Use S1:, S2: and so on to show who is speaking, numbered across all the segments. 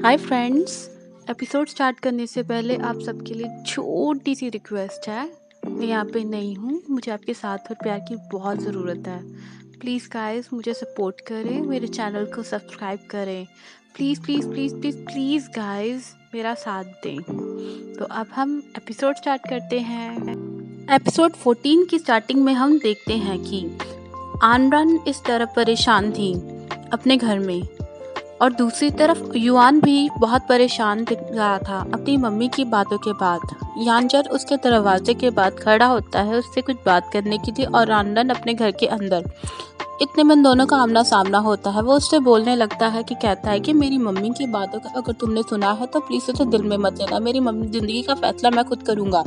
S1: Hi friends. Episode start करने से पहले आप सबके लिए छोटी सी रिक्वेस्ट है। मैं यहाँ पे नई हूँ, मुझे आपके साथ और प्यार की बहुत ज़रूरत है। प्लीज़ गाइस मुझे सपोर्ट करें, मेरे चैनल को सब्सक्राइब करें। Please please please please please guys मेरा साथ दें। तो अब हम एपिसोड स्टार्ट करते हैं। एपिसोड 14 की स्टार्टिंग में हम देखते हैं कि आनरन इस तरह परेशान थी अपने घर में, और दूसरी तरफ युआन भी बहुत परेशान दिख रहा था अपनी मम्मी की बातों के बाद। यानजर उसके दरवाजे के बाद खड़ा होता है उससे कुछ बात करने के लिए, और आनंद अपने घर के अंदर। इतने में दोनों का आमना सामना होता है। वो उससे बोलने लगता है कि कहता है कि मेरी मम्मी की बातों का अगर तुमने सुना है तो प्लीज़ उसे दिल में मत लेना, मेरी मम्मी ज़िंदगी का फैसला मैं खुद करूँगा।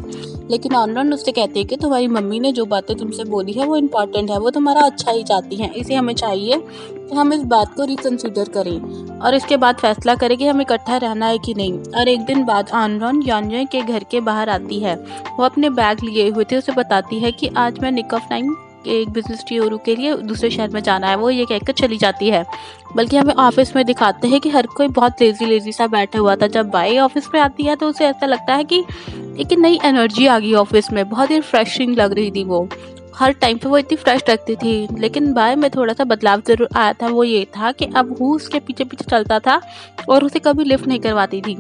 S1: लेकिन आनंद उससे कहते हैं कि तुम्हारी मम्मी ने जो बातें तुमसे बोली है वो इम्पॉर्टेंट है, वो तुम्हारा अच्छा ही चाहती हैं, इसे हमें चाहिए कि हम इस बात को रिकन्सिडर करें और इसके बाद फैसला करें कि हम इकट्ठा रहना है कि नहीं। और एक दिन बाद आनरन यानजे के घर के बाहर आती है। वो अपने बैग लिए हुए थे, उसे बताती है कि आज मैं निक ऑफ टाइम एक बिजनेस टूर के लिए दूसरे शहर में जाना है। वो ये कहकर चली जाती है। बल्कि हमें ऑफिस में दिखाते हैं कि हर कोई बहुत लेजी सा बैठा हुआ था। जब बाई ऑफिस में आती है तो उसे ऐसा लगता है कि एक नई एनर्जी आ गई ऑफिस में, बहुत ही रिफ्रेशिंग लग रही थी। वो हर टाइम पे वो इतनी फ्रेश लगती थी, लेकिन बाय में थोड़ा सा बदलाव जरूर आया था। वो ये था कि अब हु उसके पीछे पीछे चलता था और उसे कभी लिफ्ट नहीं करवाती थी।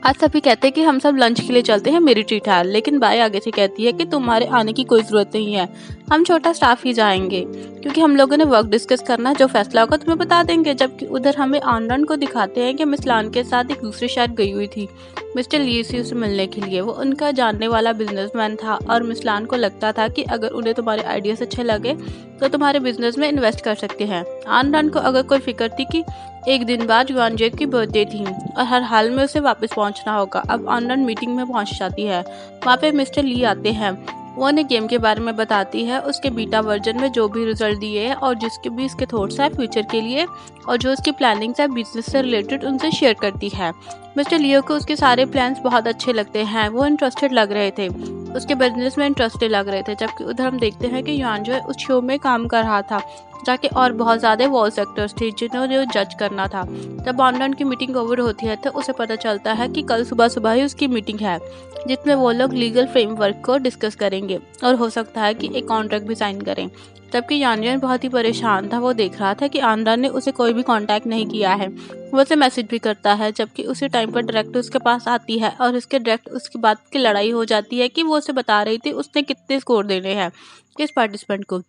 S1: आज सभी कहते हैं कि हम सब लंच के लिए चलते हैं, मेरी ट्रीट है। लेकिन बाय आगे से कहती है कि तुम्हारे आने की कोई ज़रूरत नहीं है, हम छोटा स्टाफ ही जाएंगे क्योंकि हम लोगों ने वर्क डिस्कस करना है, जो फैसला होगा तुम्हें बता देंगे। जबकि उधर हमें आनंद को दिखाते हैं कि मिस लान के साथ एक दूसरे शहर गई हुई थी मिस्टर ली से मिलने के लिए। वो उनका जानने वाला बिजनेसमैन था और मिस लान को लगता था कि अगर उन्हें तुम्हारे आइडियाज अच्छे लगे तो तुम्हारे बिजनेस में इन्वेस्ट कर सकते हैं। आनंद को अगर कोई फिक्र थी कि एक दिन बाद युआनजे की बर्थडे थी और हर हाल में उसे वापस पहुंचना होगा। अब आनंद मीटिंग में पहुंच जाती है। वहाँ पे मिस्टर ली आते हैं। वो उन्हें गेम के बारे में बताती है, उसके बीटा वर्जन में जो भी रिजल्ट दिए हैं और जिसके भी इसके थॉट्स हैं फ्यूचर के लिए और जो उसकी प्लानिंग्स है बिजनेस से रिलेटेड, उनसे शेयर करती है। मिस्टर लियो को उसके सारे प्लान्स बहुत अच्छे लगते हैं। वो इंटरेस्टेड लग रहे थे, उसके बिजनेस में इंटरेस्टेड लग रहे थे। जबकि उधर हम देखते हैं कि युआन जो है उस शो में काम कर रहा था जाके, और बहुत ज़्यादा वॉल सेक्टर्स थे जिन्होंने जज करना था। जब ऑनलाइन की मीटिंग ओवर होती है तो उसे पता चलता है कि कल सुबह सुबह ही उसकी मीटिंग है जिसमें वो लोग लीगल फ्रेमवर्क को डिस्कस करेंगे और हो सकता है कि एक कॉन्ट्रैक्ट भी साइन करें। जबकि यानजन बहुत ही परेशान था। वो देख रहा था कि आनंद ने उसे कोई भी कांटेक्ट नहीं किया है। वो उसे मैसेज भी करता है, जबकि उसी टाइम पर डायरेक्ट उसके पास आती है और उसके डायरेक्ट उसकी बात की लड़ाई हो जाती है कि वो उसे बता रही थी उसने कितने स्कोर देने हैं किस पार्टिसिपेंट को।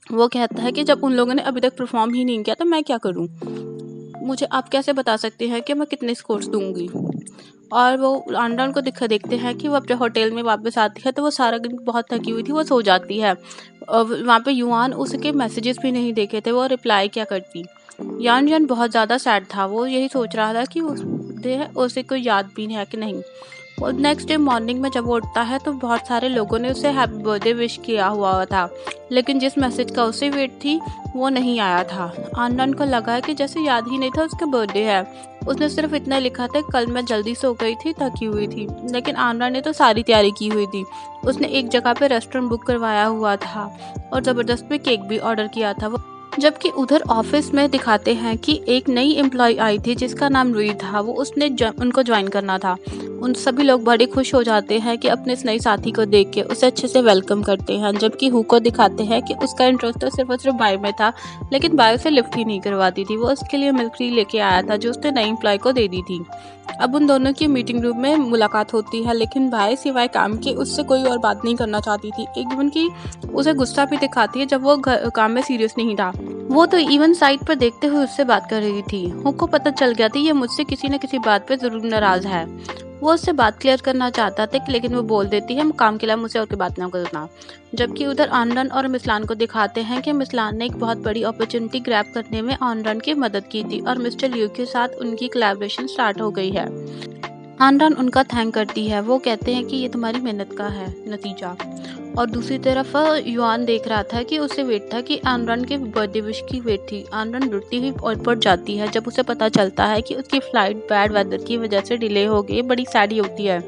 S1: वो कहता है कि जब उन लोगों ने अभी तक परफॉर्म ही नहीं किया तो मैं क्या करूं, मुझे आप कैसे बता सकते हैं कि मैं कितने स्कोर्स दूंगी। और वो आनंद को देखते हैं कि वो अपने होटल में वापस आती है तो वो सारा दिन बहुत थकी हुई थी, वो सो जाती है। और वहाँ पे युआन उसके मैसेजेस भी नहीं देखे थे, वो रिप्लाई क्या करती। यान बहुत ज़्यादा सैड था। वो यही सोच रहा था कि उसे कोई याद भी नहीं है कि नहीं। और नेक्स्ट डे मॉर्निंग में जब वो उठता है तो बहुत सारे लोगों ने उसे हैप्पी बर्थडे विश किया हुआ था, लेकिन जिस मैसेज का उसे वेट थी वो नहीं आया था। आनंद को लगा कि जैसे याद ही नहीं था उसका बर्थडे है। उसने सिर्फ इतना लिखा था, कल मैं जल्दी सो गई थी, थकी हुई थी। लेकिन आनंद ने तो सारी तैयारी की हुई थी। उसने एक जगह पे रेस्टोरेंट बुक करवाया हुआ था और ज़बरदस्त में केक भी ऑर्डर किया था। जबकि उधर ऑफिस में दिखाते हैं कि एक नई एम्प्लॉय आई थी जिसका नाम रुई था। वो उसने उनको ज्वाइन करना था। उन सभी लोग बड़े खुश हो जाते हैं कि अपने इस नई साथी को देख के उसे अच्छे से वेलकम करते हैं। जबकि हु को दिखाते हैं कि उसका इंटरेस्ट तो सिर्फ और सिर्फ बाय में था, लेकिन बाय उसे लिफ्ट ही नहीं करवाती थी। वो उसके लिए मिल्क टी लेके आया था जो उसने नई एम्प्लॉय को दे दी थी। अब उन दोनों की मीटिंग रूम में मुलाकात होती है, लेकिन बाय सिवाय काम के उससे कोई और बात नहीं करना चाहती थी। एक इवन की उसे गुस्सा भी दिखाती है जब वो काम में सीरियस नहीं था। वो तो इवन साइड पर देखते हुए उससे बात कर रही थी। हुक को पता चल गया था ये मुझसे किसी न किसी बात पे जरूर नाराज है। वो उससे बात क्लियर करना चाहता था लेकिन वो बोल देती है काम के लिए मुझसे और की बात ना करना। जबकि उधर आनंद और मिसलान को दिखाते हैं कि मिसलान ने एक बहुत बड़ी अपॉर्चुनिटी ग्रैब करने में आनंद की मदद की थी और मिस्टर लियू के साथ उनकी कोलैबोरेशन स्टार्ट हो गई है। आनंद उनका थैंक करती है। वो कहते हैं कि ये तुम्हारी मेहनत का है नतीजा। और दूसरी तरफ युआन देख रहा था कि उसे वेट था कि आनंद के बर्थडे विश की वेट थी। आनंद रुकती हुई एयरपोर्ट जाती है जब उसे पता चलता है कि उसकी फ्लाइट बैड वेदर की वजह से डिले हो गई। बड़ी सैड होती है।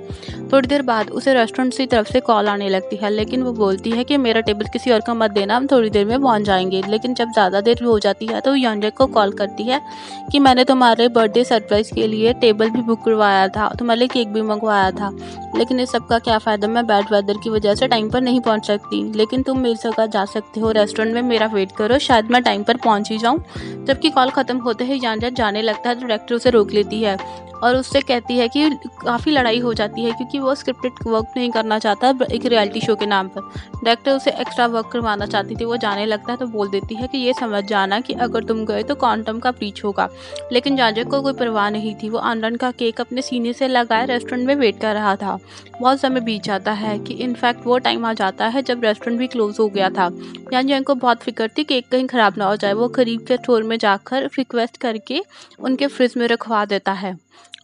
S1: थोड़ी देर बाद उसे रेस्टोरेंट की तरफ से कॉल आने लगती है, लेकिन वो बोलती है कि मेरा टेबल किसी और को मत देना, हम थोड़ी देर में पहुंच जाएंगे। लेकिन जब ज़्यादा देर हो जाती है तो वो यांजन को कॉल करती है कि मैंने तुम्हारे बर्थडे सरप्राइज़ के लिए टेबल भी बुक करवाया था, तुम्हारे लिए केक भी मंगवाया था, लेकिन इस सब का क्या फ़ायदा, मैं बैड वेदर की वजह से टाइम पर नहीं पहुंच सकती। लेकिन तुम मेरी जगह जा सकते हो रेस्टोरेंट में, मेरा वेट करो, शायद मैं टाइम पर पहुंच ही जाऊं। जबकि कॉल ख़त्म होते ही यांजन जाने लगता है तो डायरेक्टर उसे रोक लेती है और उससे कहती है कि काफ़ी लड़ाई हो जाती है क्योंकि वो स्क्रिप्टेड वर्क नहीं करना चाहता एक रियलिटी शो के नाम पर। डायरेक्टर उसे एक्स्ट्रा वर्क करवाना चाहती थी, वो जाने लगता है तो बोल देती है कि ये समझ जाना कि अगर तुम गए तो क्वांटम का ब्रीच होगा। लेकिन जाजक को कोई परवाह नहीं थी, वो आनंद का केक अपने सीने से लगाए रेस्टोरेंट में वेट कर रहा था। बहुत समय बीत जाता है कि इनफैक्ट वो टाइम आ जाता है जब रेस्टोरेंट भी क्लोज हो गया था। यांजन को बहुत फिक्र थी केक कहीं ख़राब ना हो जाए। वो करीब के स्टोर में जाकर रिक्वेस्ट करके उनके फ्रिज में रखवा देता है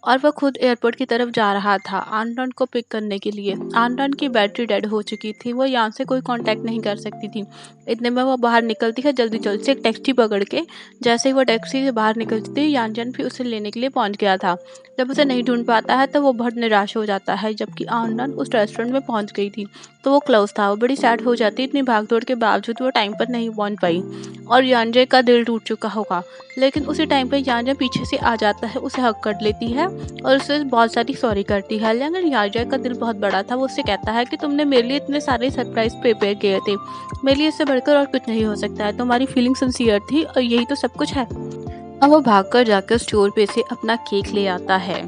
S1: और वह खुद एयरपोर्ट की तरफ जा रहा था आनंद को पिक करने के लिए। आनंद की बैटरी डेड हो चुकी थी, वो यहाँ से कोई कांटेक्ट नहीं कर सकती थी। इतने में वो बाहर निकलती है जल्दी जल्दी से एक टैक्सी पकड़ के। जैसे ही वो टैक्सी से बाहर निकलती थी यांजन भी उसे लेने के लिए पहुंच गया था। जब उसे नहीं ढूंढ पाता है तो वो बहुत निराश हो जाता है। जबकि आनंद उस रेस्टोरेंट में पहुंच गई थी तो वो क्लोज था। वो बड़ी सैड हो जाती, इतनी भागदौड़ के बावजूद वो टाइम पर नहीं पहुंच पाई और यांजन का दिल टूट चुका होगा। लेकिन उसी टाइम पर यांजन पीछे से आ जाता है, उसे हक कर लेती है और उससे बहुत सारी सॉरी करती है। लेकिन यांजन का दिल बहुत बड़ा था, वो उससे कहता है कि तुमने मेरे लिए इतने सारे सरप्राइज प्रिपेयर किए थे, मेरे लिए इससे बढ़कर और कुछ नहीं हो सकता है, तुम्हारी फीलिंग सिंसियर थी और यही तो सब कुछ है। अब वो भागकर जाकर स्टोर पे से अपना केक ले आता है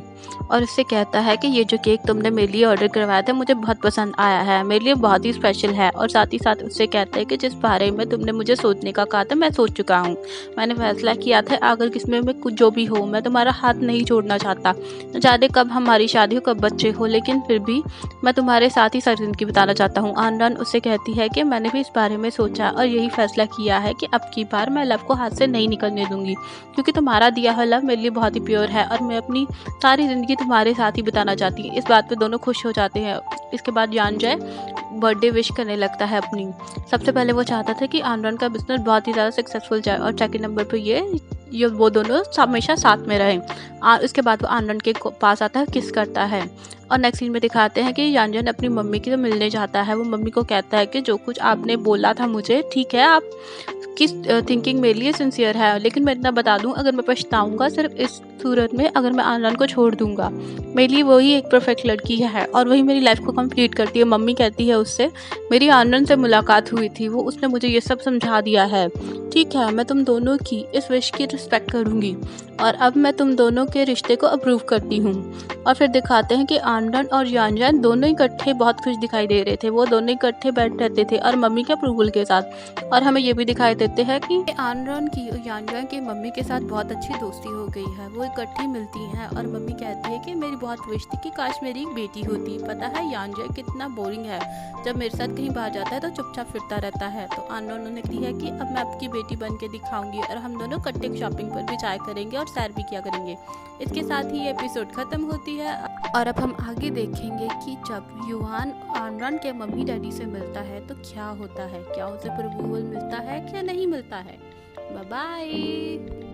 S1: और उससे कहता है कि ये जो केक तुमने मेरे लिए ऑर्डर करवाया था मुझे बहुत पसंद आया है, मेरे लिए बहुत ही स्पेशल है। और साथ ही साथ उससे कहता है कि जिस बारे में तुमने मुझे सोचने का कहा था मैं सोच चुका हूँ, मैंने फैसला किया था अगर किसमें में कुछ जो भी हो मैं तुम्हारा हाथ नहीं छोड़ना चाहता। न जाने कब हमारी शादी हो, कब बच्चे हो, लेकिन फिर भी मैं तुम्हारे साथ ही सारी जिंदगी बिताना चाहता हूँ। आनंद उससे कहती है कि मैंने भी इस बारे में सोचा और यही फैसला किया है कि अब की बार मैं लव को हाथ से नहीं निकलने दूंगी, क्योंकि तुम्हारा दिया हुआ लव मेरे लिए बहुत ही प्योर है और मैं अपनी सारी ज़िंदगी तुम्हारे साथ ही बिताना चाहती हूँ। इस बात पे दोनों खुश हो जाते हैं। इसके बाद यांजन बर्थडे विश करने लगता है अपनी। सबसे पहले वो चाहता था कि आनंद का बिजनेस बहुत ही ज़्यादा सक्सेसफुल जाए और सेकंड नंबर पे ये वो दोनों हमेशा साथ में रहें। उसके बाद वो आनंद के पास आता है, किस करता है और नेक्स्ट सीन में दिखाते हैं कि यांजन अपनी मम्मी की तो मिलने जाता है। वो मम्मी को कहता है कि जो कुछ आपने बोला था मुझे ठीक है, आप किस थिंकिंग मेरे लिए सिंसियर है, लेकिन मैं इतना बता दूं अगर मैं पछताऊंगा सिर्फ इस सूरत में अगर मैं आनंद को छोड़ दूंगा। मेरे लिए वही एक परफेक्ट लड़की है और वही मेरी लाइफ को कंप्लीट करती है। मम्मी कहती है उससे मेरी आनंद से मुलाकात हुई थी, वो उसने मुझे ये सब समझा दिया है। ठीक है, मैं तुम दोनों की इस विश की रिस्पेक्ट करूंगी और अब मैं तुम दोनों के रिश्ते को अप्रूव करती हूँ। और फिर दिखाते हैं कि आनंद और यांजन दोनों इकट्ठे बहुत खुश दिखाई दे रहे थे, वो दोनों इकट्ठे बैठ रहते थे और मम्मी के अप्रूवल के साथ। और हमें ये भी दिखाई देते हैं कि आनंद की और यांजन की मम्मी के साथ बहुत अच्छी दोस्ती हो गई है, वो इकट्ठी मिलती हैं और मम्मी कहती है कि मेरी बहुत विश थी कि काश मेरी एक बेटी होती। पता है यांजन कितना बोरिंग है, जब मेरे साथ कहीं बाहर जाता है तो चुपचाप फिरता रहता है। तो आनंद ने कही है कि अब मैं आपकी बेटी बन के दिखाऊंगी और हम दोनों इकट्ठे शॉपिंग पर भी जाया करेंगे और सैर भी किया करेंगे। इसके साथ ही ये एपिसोड खत्म होती है और अब हम आगे देखेंगे कि जब युहान आनंद के मम्मी डैडी से मिलता है तो क्या होता है, क्या उसे अप्रूवल मिलता है क्या नहीं मिलता है। Bye bye.